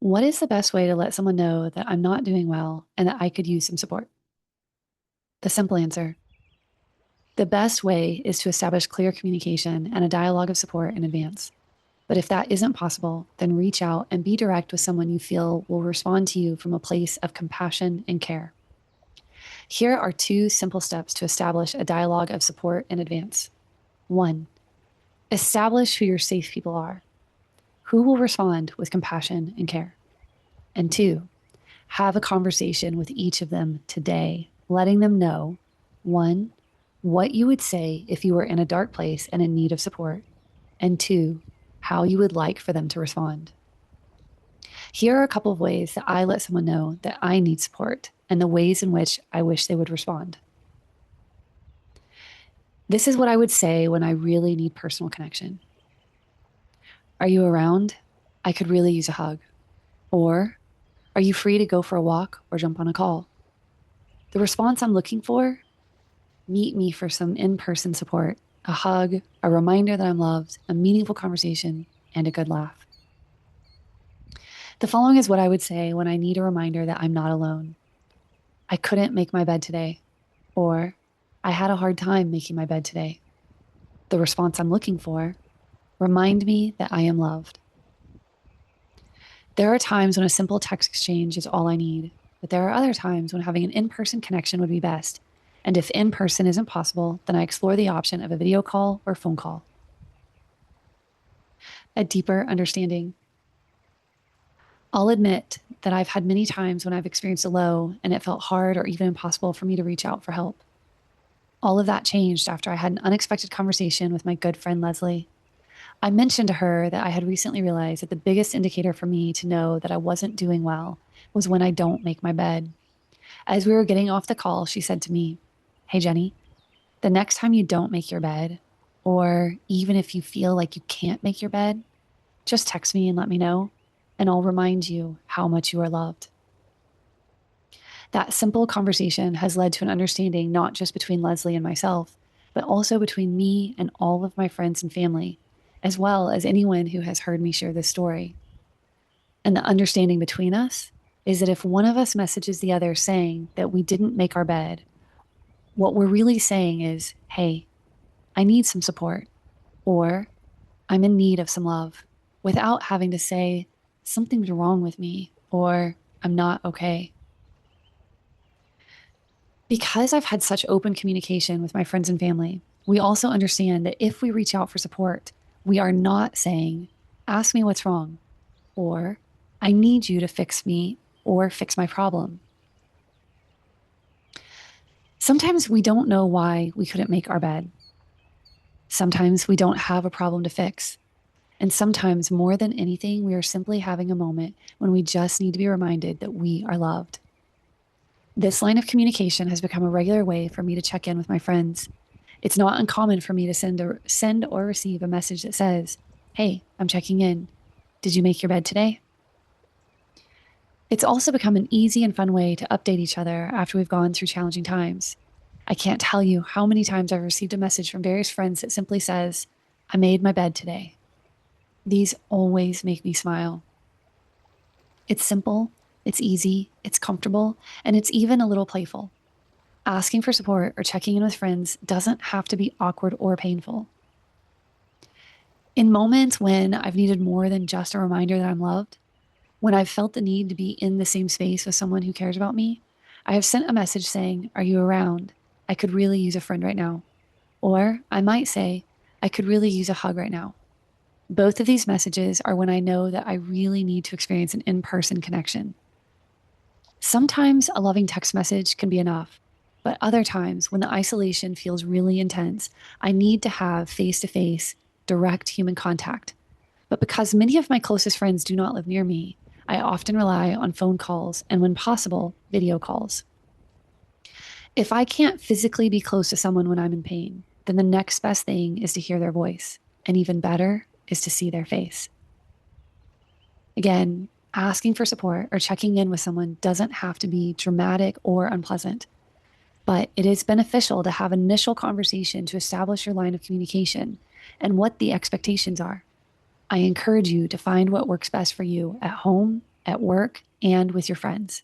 What is the best way to let someone know that I'm not doing well and that I could use some support? The simple answer: the best way is to establish clear communication and a dialogue of support in advance. But if that isn't possible, then reach out and be direct with someone you feel will respond to you from a place of compassion and care. Here are two simple steps to establish a dialogue of support in advance. One, establish who your safe people are. Who will respond with compassion and care? And two, have a conversation with each of them today, letting them know one, what you would say if you were in a dark place and in need of support, and two, how you would like for them to respond. Here are a couple of ways that I let someone know that I need support and the ways in which I wish they would respond. This is what I would say when I really need personal connection. Are you around? I could really use a hug. Or, are you free to go for a walk or jump on a call? The response I'm looking for: meet me for some in person support, a hug, a reminder that I'm loved, a meaningful conversation, and a good laugh. The following is what I would say when I need a reminder that I'm not alone. I couldn't make my bed today, or I had a hard time making my bed today. The response I'm looking for: remind me that I am loved. There are times when a simple text exchange is all I need, but there are other times when having an in person connection would be best. And if in person isn't possible, then I explore the option of a video call or phone call. A deeper understanding. I'll admit that I've had many times when I've experienced a low and it felt hard or even impossible for me to reach out for help. All of that changed after I had an unexpected conversation with my good friend Leslie. I mentioned to her that I had recently realized that the biggest indicator for me to know that I wasn't doing well was when I don't make my bed. As we were getting off the call, she said to me, "Hey, Jenny, the next time you don't make your bed, or even if you feel like you can't make your bed, just text me and let me know, and I'll remind you how much you are loved." That simple conversation has led to an understanding not just between Leslie and myself, but also between me and all of my friends and family, as well as anyone who has heard me share this story. And the understanding between us is that if one of us messages the other saying that we didn't make our bed, what we're really saying is, "Hey, I need some support," or "I'm in need of some love," without having to say, "Something's wrong with me," or "I'm not okay." Because I've had such open communication with my friends and family, we also understand that if we reach out for support, we are not saying, "Ask me what's wrong," or "I need you to fix me or fix my problem." Sometimes we don't know why we couldn't make our bed. Sometimes we don't have a problem to fix. And sometimes, more than anything, we are simply having a moment when we just need to be reminded that we are loved. This line of communication has become a regular way for me to check in with my friends. It's not uncommon for me to send or receive a message that says, "Hey, I'm checking in. Did you make your bed today?" It's also become an easy and fun way to update each other after we've gone through challenging times. I can't tell you how many times I've received a message from various friends that simply says, "I made my bed today." These always make me smile. It's simple, it's easy, it's comfortable, and it's even a little playful. Asking for support or checking in with friends doesn't have to be awkward or painful. In moments when I've needed more than just a reminder that I'm loved, when I've felt the need to be in the same space with someone who cares about me, I have sent a message saying, "Are you around? I could really use a friend right now." Or I might say, "I could really use a hug right now." Both of these messages are when I know that I really need to experience an in person connection. Sometimes a loving text message can be enough, but other times, when the isolation feels really intense, I need to have face to face, direct human contact. But because many of my closest friends do not live near me, I often rely on phone calls and, when possible, video calls. If I can't physically be close to someone when I'm in pain, then the next best thing is to hear their voice, and even better is to see their face. Again, asking for support or checking in with someone doesn't have to be dramatic or unpleasant, but it is beneficial to have an initial conversation to establish your line of communication and what the expectations are. I encourage you to find what works best for you at home at work and with your friends.